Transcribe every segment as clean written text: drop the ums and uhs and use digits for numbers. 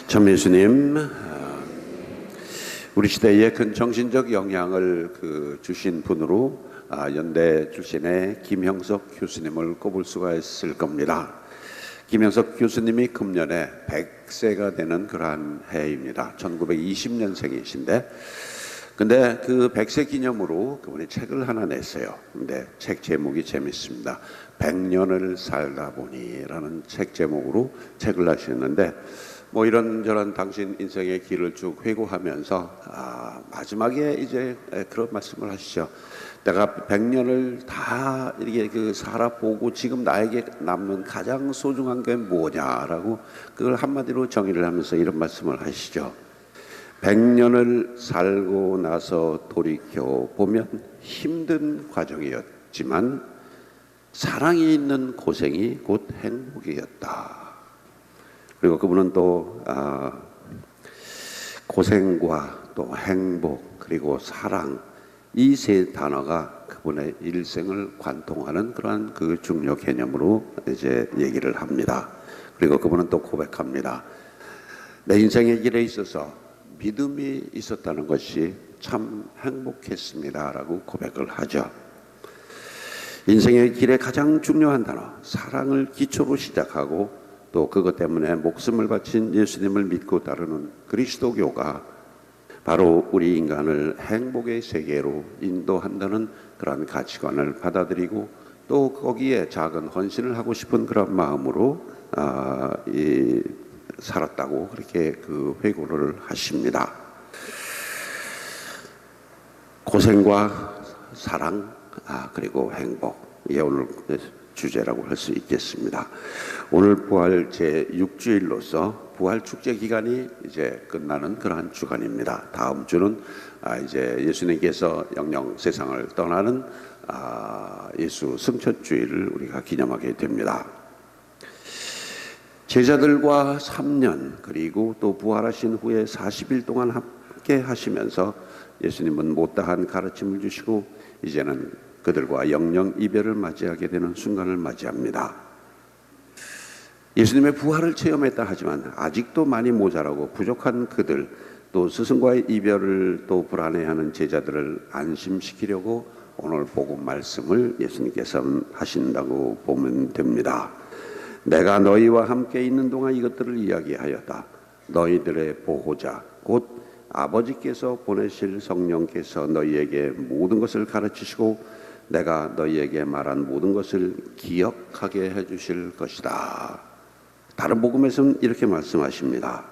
참 예수님, 우리 시대에 큰 정신적 영향을 주신 분으로 연대 출신의 김형석 교수님을 꼽을 수가 있을 겁니다. 김형석 교수님이 금년에 100세가 되는 그러한 해입니다. 1920년생이신데 근데 그 100세 기념으로 그분이 책을 하나 냈어요. 근데 책 제목이 재밌습니다. 100년을 살다 보니라는 책 제목으로 책을 하셨는데 뭐 이런저런 당신 인생의 길을 쭉 회고하면서 마지막에 이제 그런 말씀을 하시죠. 내가 100년을 다 이렇게 살아보고 지금 나에게 남는 가장 소중한 게 뭐냐라고 그걸 한마디로 정의를 하면서 이런 말씀을 하시죠. 100년을 살고 나서 돌이켜 보면 힘든 과정이었지만 사랑이 있는 고생이 곧 행복이었다. 그리고 그분은 또 고생과 또 행복 그리고 사랑 이 세 단어가 그분의 일생을 관통하는 그러한 그 중요 개념으로 이제 얘기를 합니다. 그리고 그분은 또 고백합니다. 내 인생의 길에 있어서 믿음이 있었다는 것이 참 행복했습니다라고 고백을 하죠. 인생의 길에 가장 중요한 단어 사랑을 기초로 시작하고 또 그것 때문에 목숨을 바친 예수님을 믿고 따르는 그리스도교가 바로 우리 인간을 행복의 세계로 인도한다는 그런 가치관을 받아들이고 또 거기에 작은 헌신을 하고 싶은 그런 마음으로 살았다고 그렇게 회고를 하십니다. 고생과 사랑 그리고 행복 이게 오늘 주제라고 할 수 있겠습니다. 오늘 부활 제6주일로서 부활 축제 기간이 이제 끝나는 그러한 주간입니다. 다음 주는 이제 예수님께서 영영 세상을 떠나는 예수 승천주일을 우리가 기념하게 됩니다. 제자들과 3년 그리고 또 부활하신 후에 40일 동안 함께 하시면서 예수님은 못다한 가르침을 주시고 이제는 그들과 영영 이별을 맞이하게 되는 순간을 맞이합니다. 예수님의 부활을 체험했다 하지만 아직도 많이 모자라고 부족한 그들 또 스승과의 이별을 또 불안해하는 제자들을 안심시키려고 오늘 복음 말씀을 예수님께서 하신다고 보면 됩니다. 내가 너희와 함께 있는 동안 이것들을 이야기하였다. 너희들의 보호자 곧 아버지께서 보내실 성령께서 너희에게 모든 것을 가르치시고 내가 너희에게 말한 모든 것을 기억하게 해주실 것이다. 다른 복음에서는 이렇게 말씀하십니다.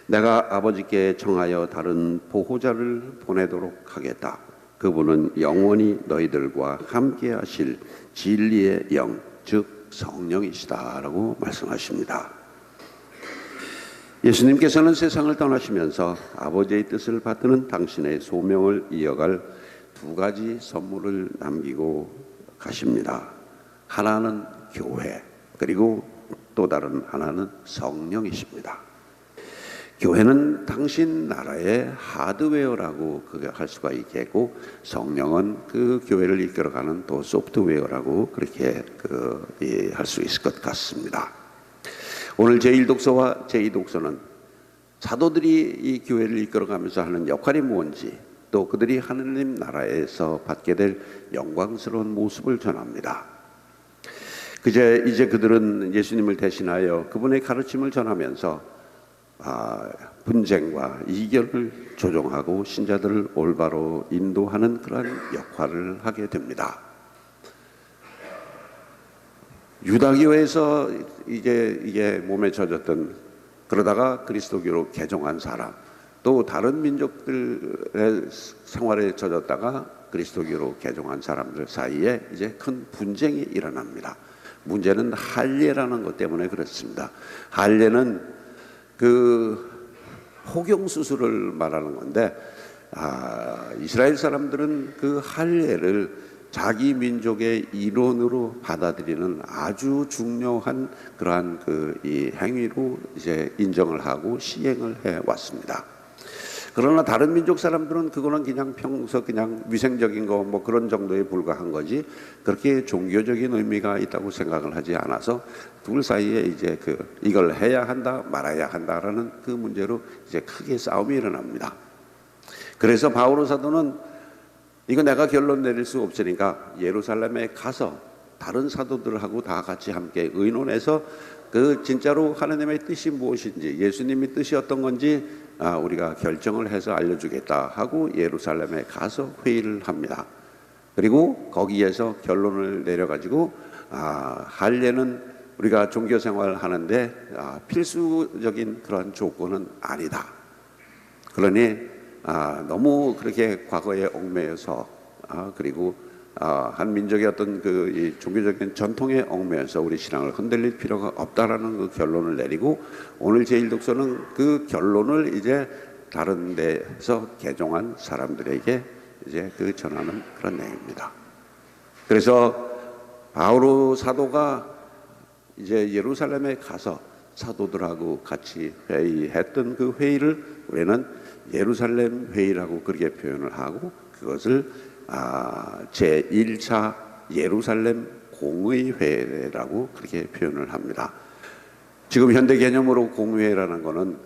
내가 아버지께 청하여 다른 보호자를 보내도록 하겠다. 그분은 영원히 너희들과 함께 하실 진리의 영, 즉 성령이시다 라고 말씀하십니다. 예수님께서는 세상을 떠나시면서 아버지의 뜻을 받드는 당신의 소명을 이어갈 두 가지 선물을 남기고 가십니다. 하나는 교회 그리고 또 다른 하나는 성령이십니다. 교회는 당신 나라의 하드웨어라고 할 수가 있겠고 성령은 그 교회를 이끌어가는 또 소프트웨어라고 그렇게 할 수 있을 것 같습니다. 오늘 제1독서와 제2독서는 사도들이 이 교회를 이끌어가면서 하는 역할이 뭔지 또 그들이 하느님 나라에서 받게 될 영광스러운 모습을 전합니다. 이제 그들은 예수님을 대신하여 그분의 가르침을 전하면서 분쟁과 이견을 조정하고 신자들을 올바로 인도하는 그런 역할을 하게 됩니다. 유다교에서 이게 몸에 젖었던 그러다가 그리스도교로 개종한 사람 또 다른 민족들의 생활에 젖었다가 그리스도교로 개종한 사람들 사이에 이제 큰 분쟁이 일어납니다. 문제는 할례라는 것 때문에 그렇습니다. 할례는 호경 수술을 말하는 건데 이스라엘 사람들은 그 할례를 자기 민족의 일원으로 받아들이는 아주 중요한 그러한 이 행위로 이제 인정을 하고 시행을 해 왔습니다. 그러나 다른 민족 사람들은 그거는 그냥 평소 그냥 위생적인 거 뭐 그런 정도에 불과한 거지 그렇게 종교적인 의미가 있다고 생각을 하지 않아서 둘 사이에 이제 이걸 해야 한다 말아야 한다라는 그 문제로 이제 크게 싸움이 일어납니다. 그래서 바오로 사도는 이거 내가 결론 내릴 수 없으니까 예루살렘에 가서 다른 사도들하고 다 같이 함께 의논해서 진짜로 하나님의 뜻이 무엇인지 예수님의 뜻이 어떤 건지 우리가 결정을 해서 알려주겠다 하고 예루살렘에 가서 회의를 합니다. 그리고 거기에서 결론을 내려가지고 할례는 우리가 종교생활 하는데 필수적인 그런 조건은 아니다. 그러니 너무 그렇게 과거에 얽매여서 그리고 한 민족의 어떤 이 종교적인 전통에 얽매여서 우리 신앙을 흔들릴 필요가 없다라는 그 결론을 내리고 오늘 제1독서는 그 결론을 이제 다른 데서 개종한 사람들에게 이제 전하는 그런 내용입니다. 그래서 바오로 사도가 이제 예루살렘에 가서 사도들하고 같이 회의했던 그 회의를 우리는 예루살렘 회의라고 그렇게 표현을 하고 그것을 제1차 예루살렘 공의회라고 그렇게 표현을 합니다. 지금 현대 개념으로 공의회라는 것은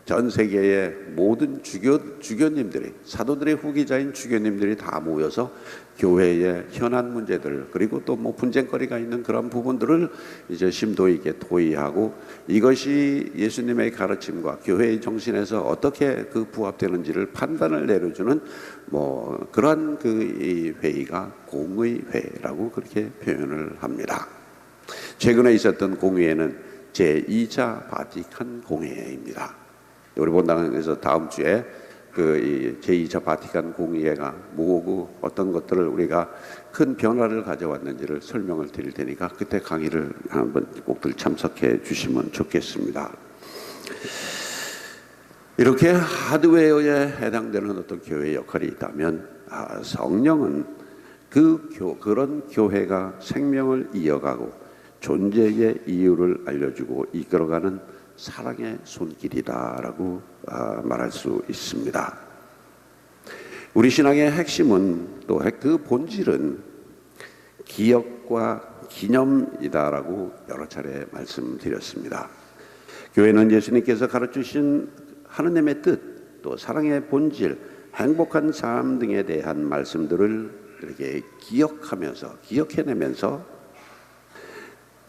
전 세계의 모든 주교님들이 사도들의 후기자인 주교님들이 다 모여서 교회의 현안 문제들 그리고 또 뭐 분쟁거리가 있는 그런 부분들을 이제 심도 있게 토의하고 이것이 예수님의 가르침과 교회의 정신에서 어떻게 부합되는지를 판단을 내려주는 뭐 그런 이 회의가 공의회라고 그렇게 표현을 합니다. 최근에 있었던 공의회는 제2차 바티칸 공의회입니다. 우리 본당에서 다음 주에 이 제2차 바티칸 공의회가 뭐고 어떤 것들을 우리가 큰 변화를 가져왔는지를 설명을 드릴 테니까 그때 강의를 한번 꼭들 참석해 주시면 좋겠습니다. 이렇게 하드웨어에 해당되는 어떤 교회의 역할이 있다면 성령은 그런 교회가 생명을 이어가고 존재의 이유를 알려주고 이끌어가는 사랑의 손길이다라고 말할 수 있습니다. 우리 신앙의 핵심은 또 그 본질은 기억과 기념이다라고 여러 차례 말씀드렸습니다. 교회는 예수님께서 가르치신 하느님의 뜻, 또 사랑의 본질, 행복한 삶 등에 대한 말씀들을 이렇게 기억해내면서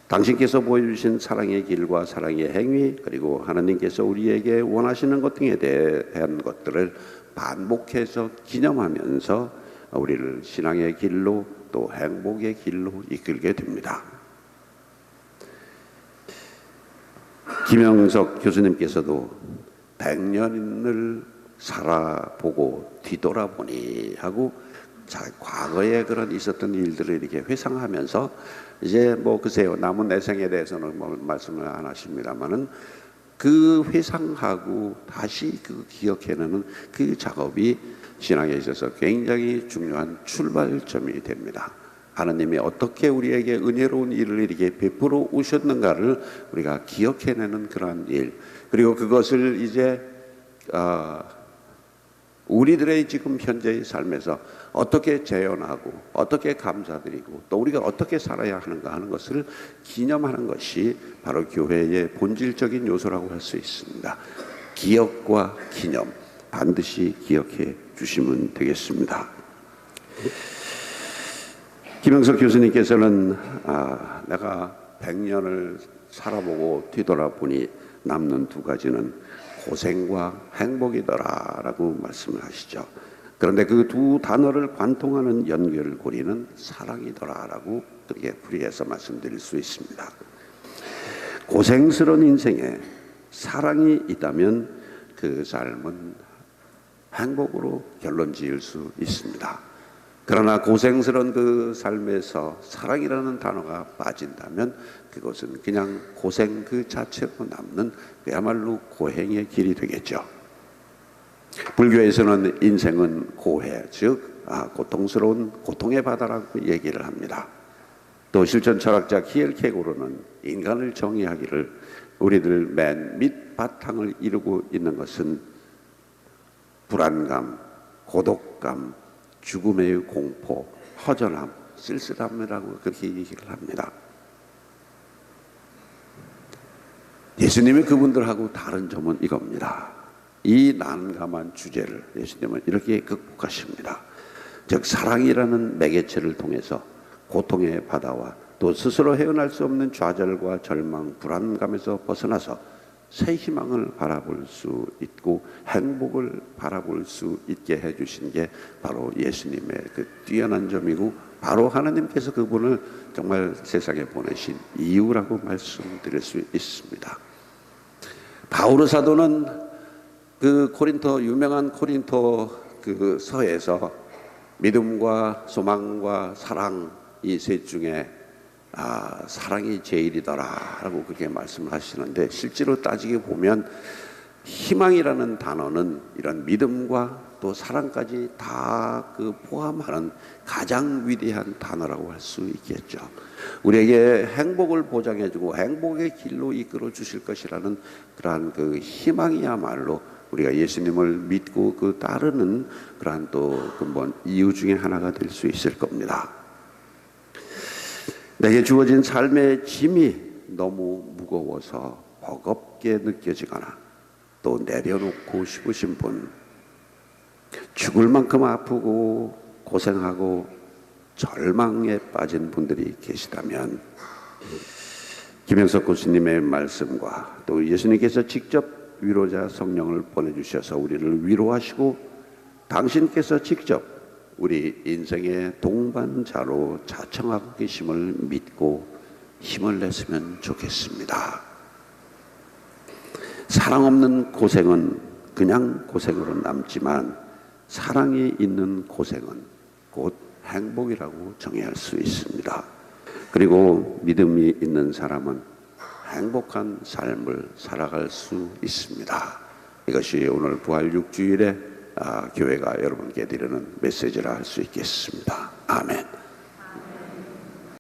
당신께서 보여주신 사랑의 길과 사랑의 행위 그리고 하나님께서 우리에게 원하시는 것 등에 대한 것들을 반복해서 기념하면서 우리를 신앙의 길로 또 행복의 길로 이끌게 됩니다. 김영석 교수님께서도 100년을 살아보고 뒤돌아보니 하고 과거에 그런 있었던 일들을 이렇게 회상하면서 이제 글쎄요 남은 내 생에 대해서는 말씀을 안 하십니다만은 그 회상하고 다시 기억해내는 그 작업이 신앙에 있어서 굉장히 중요한 출발점이 됩니다. 하나님이 어떻게 우리에게 은혜로운 일을 이렇게 베풀어 오셨는가를 우리가 기억해내는 그러한 일 그리고 그것을 이제 우리들의 지금 현재의 삶에서 어떻게 재현하고 어떻게 감사드리고 또 우리가 어떻게 살아야 하는가 하는 것을 기념하는 것이 바로 교회의 본질적인 요소라고 할 수 있습니다. 기억과 기념 반드시 기억해 주시면 되겠습니다. 김영석 교수님께서는 내가 100년을 살아보고 뒤돌아보니 남는 두 가지는 고생과 행복이더라라고 말씀을 하시죠. 그런데 그 두 단어를 관통하는 연결고리는 사랑이더라라고 그렇게 풀이해서 말씀드릴 수 있습니다. 고생스러운 인생에 사랑이 있다면 그 삶은 행복으로 결론 지을 수 있습니다. 그러나 고생스러운 그 삶에서 사랑이라는 단어가 빠진다면 그것은 그냥 고생 그 자체로 남는 그야말로 고행의 길이 되겠죠. 불교에서는 인생은 고해, 즉 고통스러운 고통의 바다라고 얘기를 합니다. 또 실천 철학자 키엘케고르는 인간을 정의하기를 우리들 맨 밑바탕을 이루고 있는 것은 불안감, 고독감, 죽음의 공포, 허전함, 쓸쓸함이라고 그렇게 얘기를 합니다. 예수님이 그분들하고 다른 점은 이겁니다. 이 난감한 주제를 예수님은 이렇게 극복하십니다. 즉 사랑이라는 매개체를 통해서 고통의 바다와 또 스스로 헤어날 수 없는 좌절과 절망, 불안감에서 벗어나서 새 희망을 바라볼 수 있고 행복을 바라볼 수 있게 해주신 게 바로 예수님의 그 뛰어난 점이고 바로 하나님께서 그분을 정말 세상에 보내신 이유라고 말씀드릴 수 있습니다. 바울 사도는 그 유명한 코린토 그 서에서 믿음과 소망과 사랑 이 셋 중에 사랑이 제일이더라라고 그렇게 말씀을 하시는데 실제로 따지게 보면 희망이라는 단어는 이런 믿음과 또 사랑까지 다 그 포함하는 가장 위대한 단어라고 할 수 있겠죠. 우리에게 행복을 보장해주고 행복의 길로 이끌어 주실 것이라는 그러한 그 희망이야말로 우리가 예수님을 믿고 그 따르는 그러한 또 근본 이유 중에 하나가 될 수 있을 겁니다. 내게 주어진 삶의 짐이 너무 무거워서 버겁게 느껴지거나 또 내려놓고 싶으신 분, 죽을 만큼 아프고 고생하고 절망에 빠진 분들이 계시다면 김영석 교수님의 말씀과 또 예수님께서 직접 위로자 성령을 보내주셔서 우리를 위로하시고 당신께서 직접 우리 인생의 동반자로 자청하고 계심을 믿고 힘을 냈으면 좋겠습니다. 사랑 없는 고생은 그냥 고생으로 남지만 사랑이 있는 고생은 곧 행복이라고 정의할 수 있습니다. 그리고 믿음이 있는 사람은 행복한 삶을 살아갈 수 있습니다. 이것이 오늘 부활 6주일에 교회가 여러분께 드리는 메시지라 할 수 있겠습니다. 아멘.